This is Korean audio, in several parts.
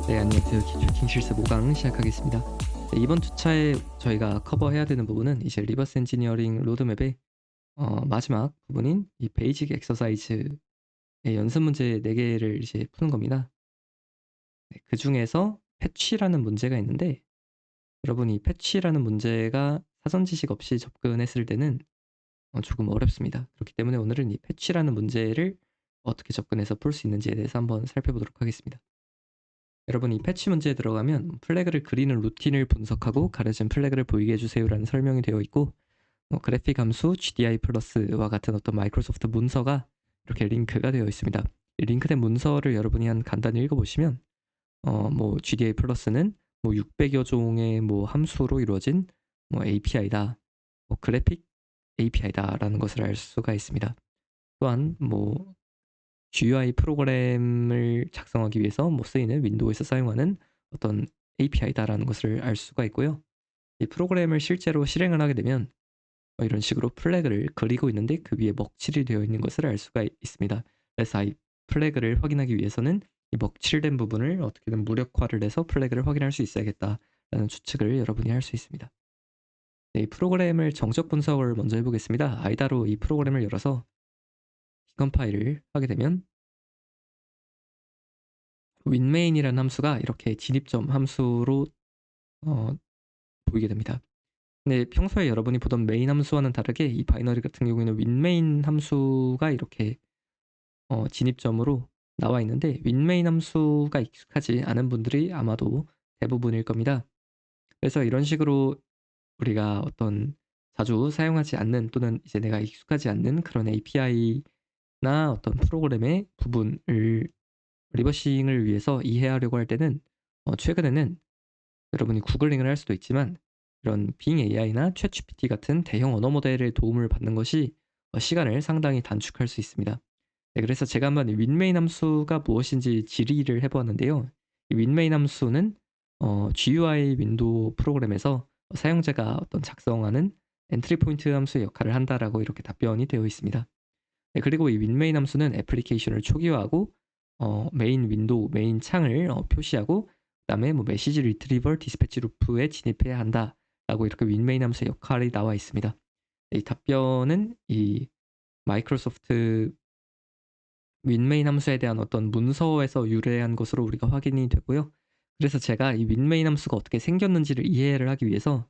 네, 안녕하세요. 기초킹 실습 5강 시작하겠습니다. 네, 이번 주차에 저희가 커버해야 되는 부분은 이제 리버스 엔지니어링 로드맵의 마지막 부분인 이 베이직 엑서사이즈의 연습 문제 4개를 이제 푸는 겁니다. 네, 그 중에서 패치라는 문제가 있는데, 여러분이 패치라는 문제가 사전 지식 없이 접근했을 때는 조금 어렵습니다. 그렇기 때문에 오늘은 이 패치라는 문제를 어떻게 접근해서 풀 수 있는지에 대해서 한번 살펴보도록 하겠습니다. 여러분, 이 패치 문제에 들어가면 플래그를 그리는 루틴을 분석하고 가려진 플래그를 보이게 해주세요라는 설명이 되어 있고, 그래픽 함수 GDI 플러스와 같은 어떤 마이크로소프트 문서가 이렇게 링크가 되어 있습니다. 이 링크된 문서를 여러분이 간단히 읽어보시면 GDI 플러스는 600여 종의 함수로 이루어진 API다, 그래픽 API다라는 것을 알 수가 있습니다. 또한 GUI 프로그램을 작성하기 위해서 쓰이는 윈도우에서 사용하는 어떤 API다라는 것을 알 수가 있고요. 이 프로그램을 실제로 실행을 하게 되면 이런 식으로 플래그를 그리고 있는데 그 위에 먹칠이 되어 있는 것을 알 수가 있습니다. 그래서 이 플래그를 확인하기 위해서는 이 먹칠된 부분을 어떻게든 무력화를 해서 플래그를 확인할 수 있어야겠다라는 추측을 여러분이 할 수 있습니다. 네, 이 프로그램을 정적 분석을 먼저 해보겠습니다. 아이다로 이 프로그램을 열어서 디컴파일을 하게 되면 winmain이라는 함수가 이렇게 진입점 함수로 보이게 됩니다. 근데 평소에 여러분이 보던 메인 함수와는 다르게 이 바이너리 같은 경우에는 winmain 함수가 이렇게 진입점으로 나와 있는데, winmain 함수가 익숙하지 않은 분들이 아마도 대부분일 겁니다. 그래서 이런 식으로 우리가 어떤 자주 사용하지 않는 또는 이제 내가 익숙하지 않는 그런 API나 어떤 프로그램의 부분을 리버싱을 위해서 이해하려고 할 때는 최근에는 여러분이 구글링을 할 수도 있지만 이런 빙 AI나 챗GPT 같은 대형 언어 모델의 도움을 받는 것이 시간을 상당히 단축할 수 있습니다. 네, 그래서 제가 한번 이 윈메인 함수가 무엇인지 질의를 해보았는데요. 이 윈메인 함수는 GUI 윈도우 프로그램에서 사용자가 어떤 작성하는 엔트리 포인트 함수의 역할을 한다라고 이렇게 답변이 되어 있습니다. 네, 그리고 이 윈메인 함수는 애플리케이션을 초기화하고 메인 윈도우, 메인 창을 표시하고 그다음에 메시지 리트리버 디스패치 루프에 진입해야 한다라고 이렇게 윈메인 함수의 역할이 나와 있습니다. 이 답변은 이 마이크로소프트 윈메인 함수에 대한 어떤 문서에서 유래한 것으로 우리가 확인이 되고요. 그래서 제가 이 윈메인 함수가 어떻게 생겼는지를 이해를 하기 위해서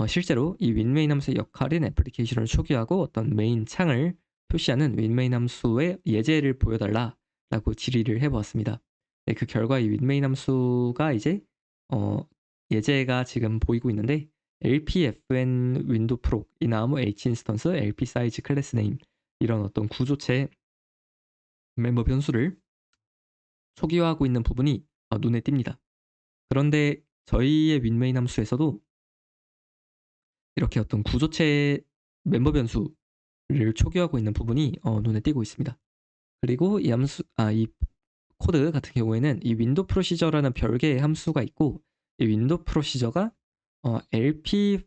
실제로 이 윈메인 함수의 역할인 애플리케이션을 초기화하고 어떤 메인 창을 표시하는 윈메인 함수의 예제를 보여달라라고 질의를 해보았습니다. 네, 그 결과 이 윈메인 함수가 이제 예제가 지금 보이고 있는데 lpfn 윈도 프로 이 나무 h 인스턴스 lp 사이즈 클래스 네임 이런 어떤 구조체 멤버 변수를 초기화하고 있는 부분이 눈에 띕니다. 그런데 저희의 윈메인 함수에서도 이렇게 어떤 구조체 멤버 변수를 초기화하고 있는 부분이 눈에 띄고 있습니다. 그리고 이 코드 같은 경우에는 이 윈도우 프로시저라는 별개의 함수가 있고, 이 윈도우 프로시저가 lp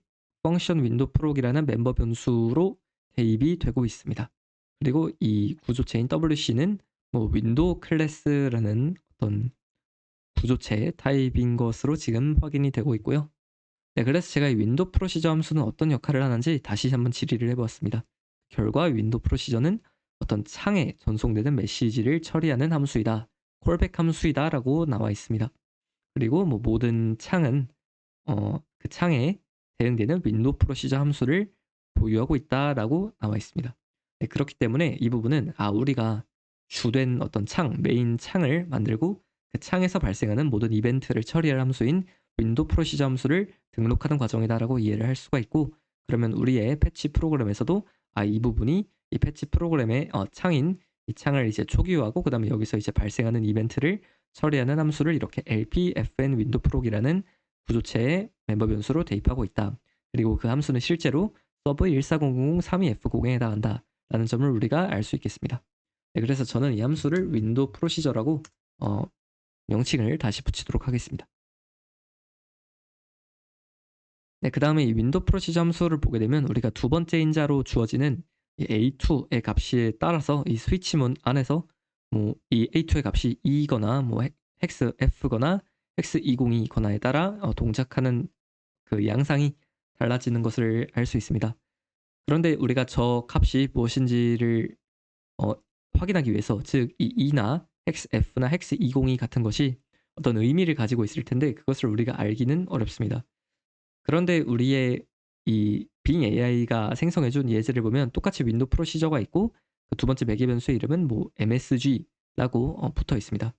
펑션 윈도우 프로이라는 멤버 변수로 대입이 되고 있습니다. 그리고 이 구조체인 wc는 윈도우 클래스라는 어떤 구조체 타입인 것으로 지금 확인이 되고 있고요. 네, 그래서 제가 이 윈도우 프로시저 함수는 어떤 역할을 하는지 다시 한번 질의를 해보았습니다. 결과 윈도우 프로시저는 어떤 창에 전송되는 메시지를 처리하는 함수이다, 콜백 함수이다 라고 나와 있습니다. 그리고 모든 창은 그 창에 대응되는 윈도우 프로시저 함수를 보유하고 있다라고 나와 있습니다. 네, 그렇기 때문에 이 부분은 우리가 주된 어떤 창, 메인 창을 만들고 그 창에서 발생하는 모든 이벤트를 처리할 함수인 윈도우 프로시저 함수를 등록하는 과정이다라고 이해를 할 수가 있고, 그러면 우리의 패치 프로그램에서도 이 부분이 이 패치 프로그램의 창인 이 창을 이제 초기화하고 그다음에 여기서 이제 발생하는 이벤트를 처리하는 함수를 이렇게 lpfn 윈도우 프로이라는 구조체의 멤버 변수로 대입하고 있다. 그리고 그 함수는 실제로 서브 1400032F0에 해당한다 라는 점을 우리가 알 수 있겠습니다. 네, 그래서 저는 이 함수를 윈도우 프로시저라고 명칭을 다시 붙이도록 하겠습니다. 네, 그 다음에 이 윈도우 프로시저 함수를 보게 되면 우리가 두 번째 인자로 주어지는 이 a2의 값에 따라서 이 스위치문 안에서 이 a2의 값이 2거나 XF거나 X202거나에 따라 동작하는 그 양상이 달라지는 것을 알 수 있습니다. 그런데 우리가 저 값이 무엇인지를 어 확인하기 위해서, 즉 이 E나 XF나 X202 같은 것이 어떤 의미를 가지고 있을 텐데 그것을 우리가 알기는 어렵습니다. 그런데 우리의 이 빙 AI가 생성해 준 예제를 보면 똑같이 윈도우 프로시저가 있고 그 두 번째 매개 변수의 이름은 뭐 MSG라고 붙어 있습니다.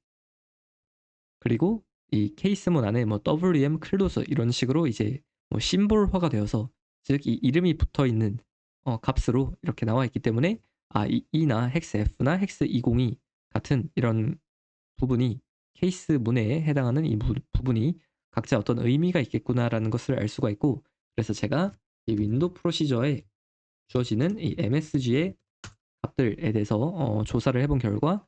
그리고 이 케이스문 안에 뭐 WM 클로즈 이런 식으로 이제 뭐 심볼화가 되어서, 즉 이 이름이 붙어 있는 값으로 이렇게 나와 있기 때문에 이 E나 헥스 F나 헥스 202 같은 이런 부분이 케이스 문에 해당하는 이 부분이 각자 어떤 의미가 있겠구나라는 것을 알 수가 있고, 그래서 제가 이 윈도우 프로시저에 주어지는 이 MSG의 값들에 대해서 조사를 해본 결과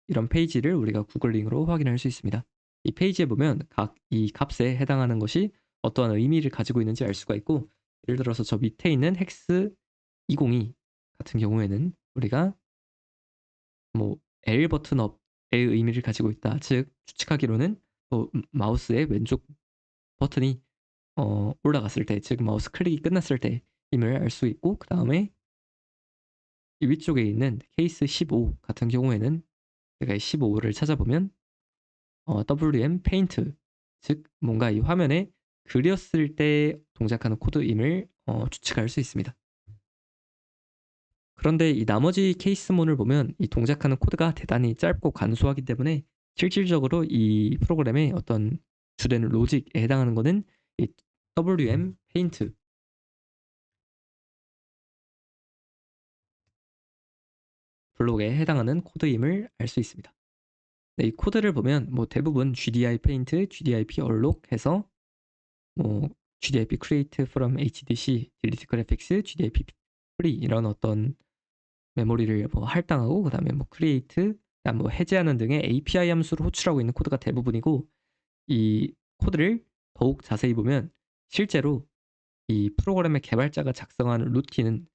이런 페이지를 우리가 구글 링으로 확인할 수 있습니다. 이 페이지에 보면 각 이 값에 해당하는 것이 어떠한 의미를 가지고 있는지 알 수가 있고, 예를 들어서 저 밑에 있는 헥스 202 같은 경우에는 우리가 뭐 L 버튼업의 의미를 가지고 있다. 즉 추측하기로는 마우스의 왼쪽 버튼이 올라갔을 때, 즉 마우스 클릭이 끝났을 때임을 알 수 있고, 그 다음에 이 위쪽에 있는 케이스 15 같은 경우에는 제가 15를 찾아보면 WM 페인트, 즉 뭔가 이 화면에 그렸을 때 동작하는 코드임을 추측할 수 있습니다. 그런데 이 나머지 케이스문을 보면 이 동작하는 코드가 대단히 짧고 간소하기 때문에 실질적으로 이 프로그램의 어떤 주된 로직에 해당하는 것은 이 WM 페인트 블록에 해당하는 코드임을 알 수 있습니다. 네, 이 코드를 보면 뭐 대부분 GDI 페인트, GDIP 얼록 해서 뭐 GDIP create from HDC, delete graphics, GDIP free 이런 어떤 메모리를 뭐 할당하고, 그다음에 뭐 create, 그다음 뭐 해제하는 등의 API 함수를 호출하고 있는 코드가 대부분이고, 이 코드를 더욱 자세히 보면 실제로 이 프로그램의 개발자가 작성한 루틴은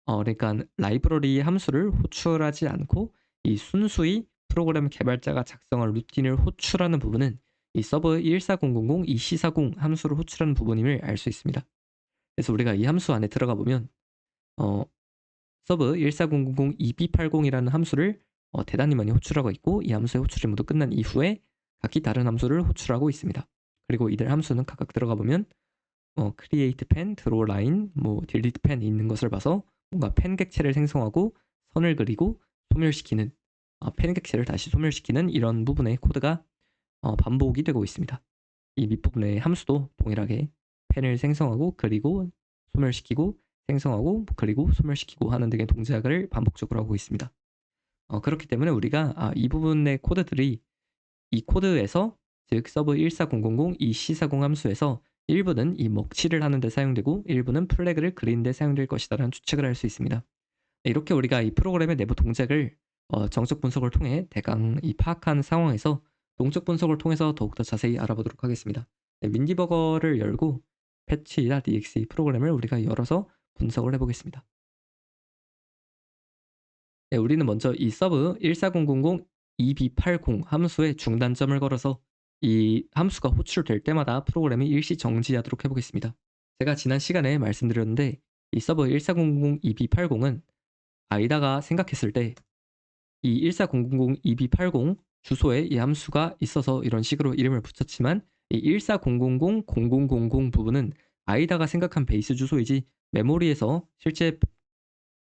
그러니까 라이브러리 함수를 호출하지 않고 이 순수히 프로그램 개발자가 작성한 루틴을 호출하는 부분은 이 서브 14000 EC40 함수를 호출하는 부분임을 알 수 있습니다. 그래서 우리가 이 함수 안에 들어가 보면 어, 서브 14000 EB80이라는 함수를 대단히 많이 호출하고 있고, 이 함수의 호출이 모두 끝난 이후에 각기 다른 함수를 호출하고 있습니다. 그리고 이들 함수는 각각 들어가 보면 create pen, draw line, 뭐 delete pen 있는 것을 봐서 뭔가 펜 객체를 생성하고 선을 그리고 소멸시키는, 펜 객체를 다시 소멸시키는 이런 부분의 코드가 반복이 되고 있습니다. 이 밑부분의 함수도 동일하게 펜을 생성하고 그리고 소멸시키고 생성하고 그리고 소멸시키고 하는 등의 동작을 반복적으로 하고 있습니다. 그렇기 때문에 우리가 이 부분의 코드들이 이 코드에서, 즉 서브 14000 EC40 함수에서 일부는 이 먹칠을 하는 데 사용되고 일부는 플래그를 그리는 데 사용될 것이다라는 추측을 할 수 있습니다. 이렇게 우리가 이 프로그램의 내부 동작을 정적 분석을 통해 대강 이 파악한 상황에서 동적 분석을 통해서 더욱더 자세히 알아보도록 하겠습니다. 네, 민디버거를 열고 patch.exe 프로그램을 우리가 열어서 분석을 해보겠습니다. 네, 우리는 먼저 이 서브 14000 EB80 함수에 중단점을 걸어서 이 함수가 호출될 때마다 프로그램이 일시 정지하도록 해보겠습니다. 제가 지난 시간에 말씀드렸는데 이 서버 14000 EB80은 아이다가 생각했을 때 이 14000 EB80 주소에 이 함수가 있어서 이런 식으로 이름을 붙였지만, 이 14000 0000 부분은 아이다가 생각한 베이스 주소이지 메모리에서 실제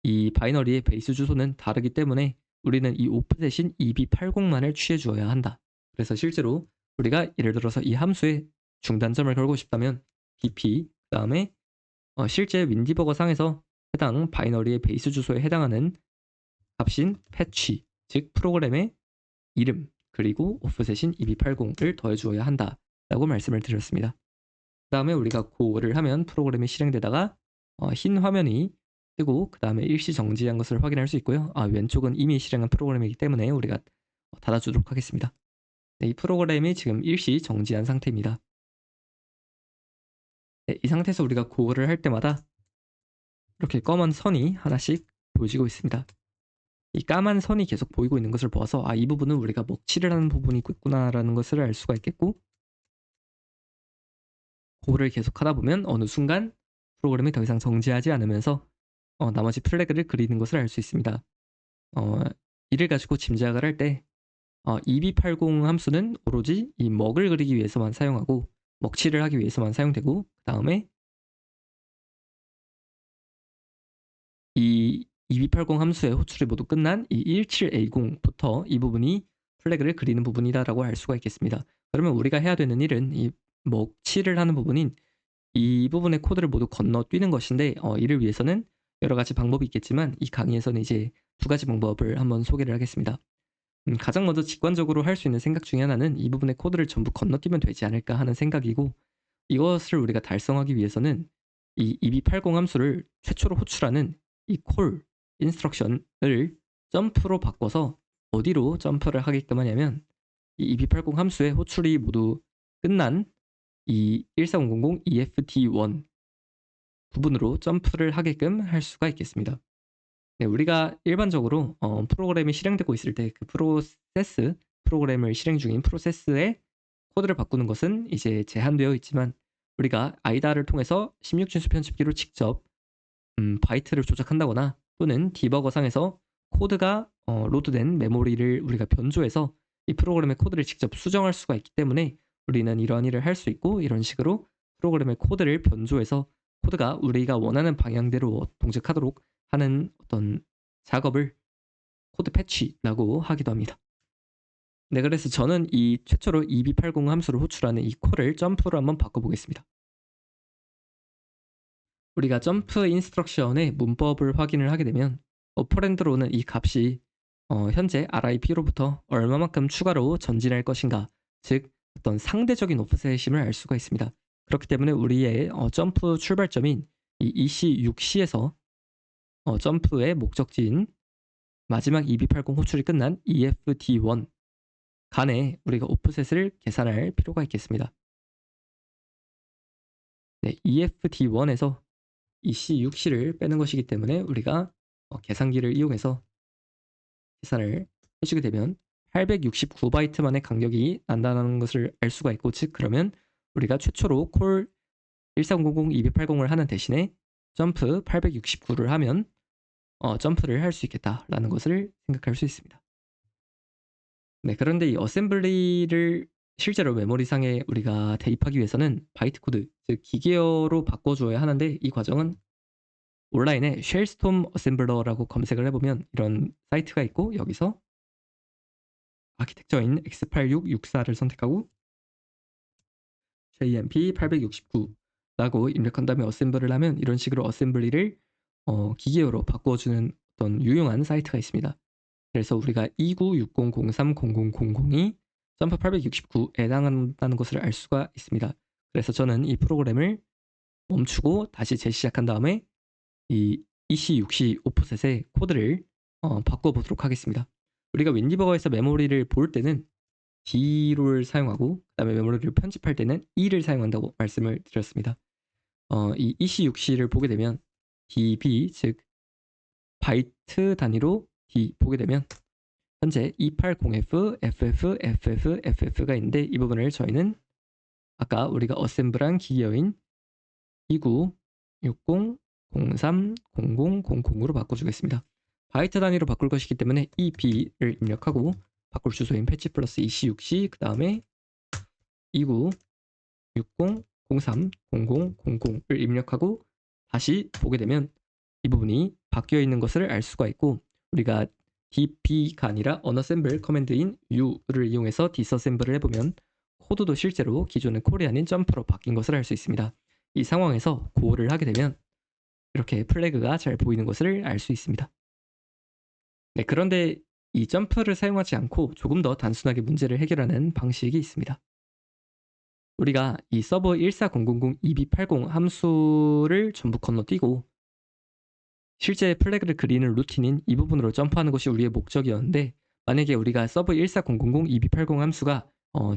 이 바이너리의 베이스 주소는 다르기 때문에 우리는 이 오프셋인 EB80만을 취해 주어야 한다. 그래서 실제로 우리가 예를 들어서 이 함수에 중단점을 걸고 싶다면 bp 그다음에 실제 윈디버거 상에서 해당 바이너리의 베이스 주소에 해당하는 값인 패치, 즉 프로그램의 이름 그리고 오프셋인 EB80을 더해 주어야 한다라고 말씀을 드렸습니다. 그 다음에 우리가 고를 하면 프로그램이 실행되다가 흰 화면이 뜨고 그 다음에 일시 정지한 것을 확인할 수 있고요. 왼쪽은 이미 실행한 프로그램이기 때문에 우리가 닫아주도록 하겠습니다. 네, 이 프로그램이 지금 일시 정지한 상태입니다. 네, 이 상태에서 우리가 고를 할 때마다 이렇게 검은 선이 하나씩 보여지고 있습니다. 이 까만 선이 계속 보이고 있는 것을 보아서 이 부분은 우리가 먹칠을 하는 부분이 있구나라는 것을 알 수가 있겠고, 그거를 계속하다 보면 어느 순간 프로그램이 더 이상 정지하지 않으면서 나머지 플래그를 그리는 것을 알 수 있습니다. 어, 이를 가지고 짐작을 할 때 EB80 함수는 오로지 이 먹을 그리기 위해서만 사용하고 먹칠을 하기 위해서만 사용되고, 그 다음에 이 EB80 함수의 호출이 모두 끝난 이 17A0부터 이 부분이 플래그를 그리는 부분이다라고 할 수가 있겠습니다. 그러면 우리가 해야 되는 일은 이 먹칠을 하는 부분인 이 부분의 코드를 모두 건너뛰는 것인데, 이를 위해서는 여러 가지 방법이 있겠지만 이 강의에서는 이제 두 가지 방법을 한번 소개를 하겠습니다. 가장 먼저 직관적으로 할 수 있는 생각 중에 하나는 이 부분의 코드를 전부 건너뛰면 되지 않을까 하는 생각이고, 이것을 우리가 달성하기 위해서는 이 EB80 함수를 최초로 호출하는 이 콜 인스트럭션을 점프로 바꿔서 어디로 점프를 하게끔 하냐면, 이 EB80 함수의 호출이 모두 끝난 이 14000 EFT1 부분으로 점프를 하게끔 할 수가 있겠습니다. 네, 우리가 일반적으로 프로그램이 실행되고 있을 때 그 프로그램을 실행 중인 프로세스의 코드를 바꾸는 것은 이제 제한되어 있지만, 우리가 아이다를 통해서 16진수 편집기로 직접 바이트를 조작한다거나 또는 디버거상에서 코드가 로드된 메모리를 우리가 변조해서 이 프로그램의 코드를 직접 수정할 수가 있기 때문에 우리는 이러한 일을 할 수 있고, 이런 식으로 프로그램의 코드를 변조해서 코드가 우리가 원하는 방향대로 동작하도록 하는 어떤 작업을 코드 패치라고 하기도 합니다. 네, 그래서 저는 이 최초로 EB80 함수를 호출하는 이 콜을 점프로 한번 바꿔보겠습니다. 우리가 점프 인스트럭션의 문법을 확인을 하게 되면 오퍼랜드로는 이 값이 현재 RIP로부터 얼마만큼 추가로 전진할 것인가, 즉 어떤 상대적인 오프셋임을 알 수가 있습니다. 그렇기 때문에 우리의 점프 출발점인 이 EC6C에서 점프의 목적지인 마지막 EB80 호출이 끝난 EFT1 간에 우리가 오프셋을 계산할 필요가 있겠습니다. 네, EFT1에서 EC6C를 빼는 것이기 때문에 우리가 계산기를 이용해서 계산을 해주게 되면 869바이트만의 간격이 난다는 것을 알 수가 있고, 즉 그러면 우리가 최초로 콜 13000-280을 하는 대신에 점프 869를 하면 점프를 할 수 있겠다라는 것을 생각할 수 있습니다. 네, 그런데 이 어셈블리를 실제로 메모리상에 우리가 대입하기 위해서는 바이트 코드, 즉 기계어로 바꿔줘야 하는데, 이 과정은 온라인에 쉘스톰 어셈블러라고 검색을 해보면 이런 사이트가 있고, 여기서 아키텍처인 X8664를 선택하고 JMP869라고 입력한 다음에 어셈블을 하면 이런 식으로 어셈블리를 기계어로 바꿔주는 어떤 유용한 사이트가 있습니다. 그래서 우리가 2960030000이 점프 869에 해당한다는 것을 알 수가 있습니다. 그래서 저는 이 프로그램을 멈추고 다시 재시작한 다음에 이 EC6C 오프셋의 코드를 바꿔보도록 하겠습니다. 우리가 윈디버거에서 메모리를 볼 때는 D를 사용하고, 그 다음에 메모리를 편집할 때는 E를 사용한다고 말씀을 드렸습니다. 이 EC6C를 보게 되면 DB, 즉 바이트 단위로 D 보게 되면 현재 280F, FF, FF, FF가 있는데, 이 부분을 저희는 아까 우리가 어셈블한 기계어인 2960030000으로 바꿔주겠습니다. 바이트 단위로 바꿀 것이기 때문에 EB를 입력하고 바꿀 주소인 패치 플러스 EC6C, 그 다음에 2960030000을 입력하고 다시 보게 되면 이 부분이 바뀌어 있는 것을 알 수가 있고, 우리가 dp가 아니라 unassemble 커맨드인 u를 이용해서 디서셈블을 해보면 코드도 실제로 기존의 콜이 아닌 점프로 바뀐 것을 알 수 있습니다. 이 상황에서 고를 하게 되면 이렇게 플래그가 잘 보이는 것을 알 수 있습니다. 네, 그런데 이 점프를 사용하지 않고 조금 더 단순하게 문제를 해결하는 방식이 있습니다. 우리가 이 서버 14000EB80 함수를 전부 건너뛰고 실제 플래그를 그리는 루틴인 이 부분으로 점프하는 것이 우리의 목적이었는데, 만약에 우리가 서버 14000EB80 함수가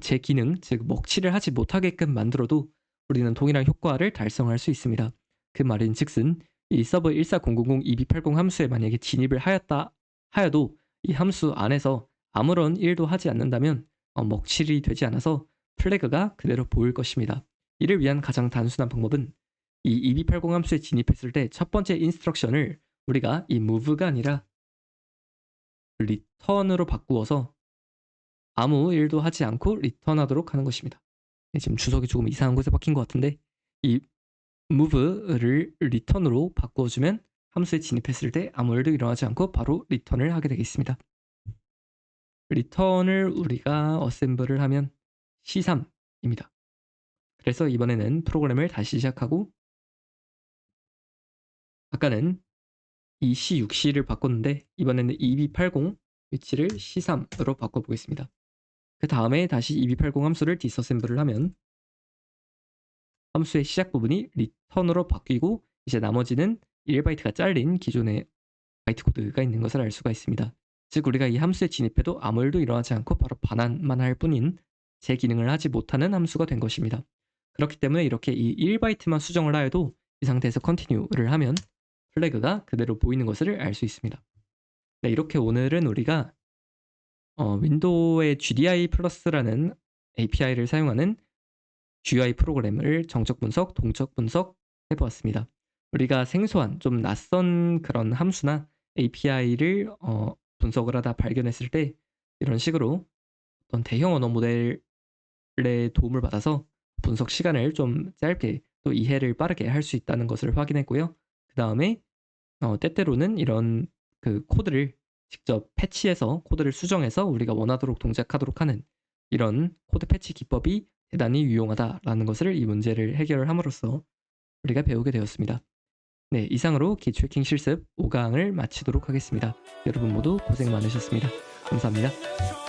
제 기능, 즉 먹칠을 하지 못하게끔 만들어도 우리는 동일한 효과를 달성할 수 있습니다. 그 말인 즉슨 이 서버 14000EB80 함수에 만약에 진입을 하였다 하여도 이 함수 안에서 아무런 일도 하지 않는다면 먹칠이 되지 않아서 플래그가 그대로 보일 것입니다. 이를 위한 가장 단순한 방법은 이 EB80 함수에 진입했을 때 첫 번째 인스트럭션을 우리가 이 move가 아니라 return으로 바꾸어서 아무 일도 하지 않고 return하도록 하는 것입니다. 지금 주석이 조금 이상한 곳에 박힌 것 같은데 이 move를 return으로 바꿔주면 함수에 진입했을 때 아무 일도 일어나지 않고 바로 return을 하게 되겠습니다. return을 우리가 어셈블을 하면 C3입니다. 그래서 이번에는 프로그램을 다시 시작하고 아까는 이 C6C를 바꿨는데 이번에는 EB80 위치를 C3으로 바꿔보겠습니다. 그 다음에 다시 EB80 함수를 디서셈블을 하면 함수의 시작 부분이 return으로 바뀌고 이제 나머지는 1바이트가 잘린 기존의 바이트 코드가 있는 것을 알 수가 있습니다. 즉 우리가 이 함수에 진입해도 아무 일도 일어나지 않고 바로 반환만 할 뿐인 제 기능을 하지 못하는 함수가 된 것입니다. 그렇기 때문에 이렇게 이 1바이트만 수정을 하여도 이 상태에서 continue를 하면 플래그가 그대로 보이는 것을 알 수 있습니다. 네, 이렇게 오늘은 우리가 윈도우의 GDI 플러스라는 API를 사용하는 GUI 프로그램을 정적 분석, 동적 분석 해보았습니다. 우리가 생소한 좀 낯선 그런 함수나 API를 분석을 하다 발견했을 때 이런 식으로 어떤 대형 언어 모델의 도움을 받아서 분석 시간을 좀 짧게 또 이해를 빠르게 할 수 있다는 것을 확인했고요. 그 다음에 때때로는 이런 그 코드를 직접 패치해서 코드를 수정해서 우리가 원하도록 동작하도록 하는 이런 코드 패치 기법이 대단히 유용하다라는 것을 이 문제를 해결함으로써 우리가 배우게 되었습니다. 네, 이상으로 기초 해킹 실습 5강을 마치도록 하겠습니다. 여러분 모두 고생 많으셨습니다. 감사합니다.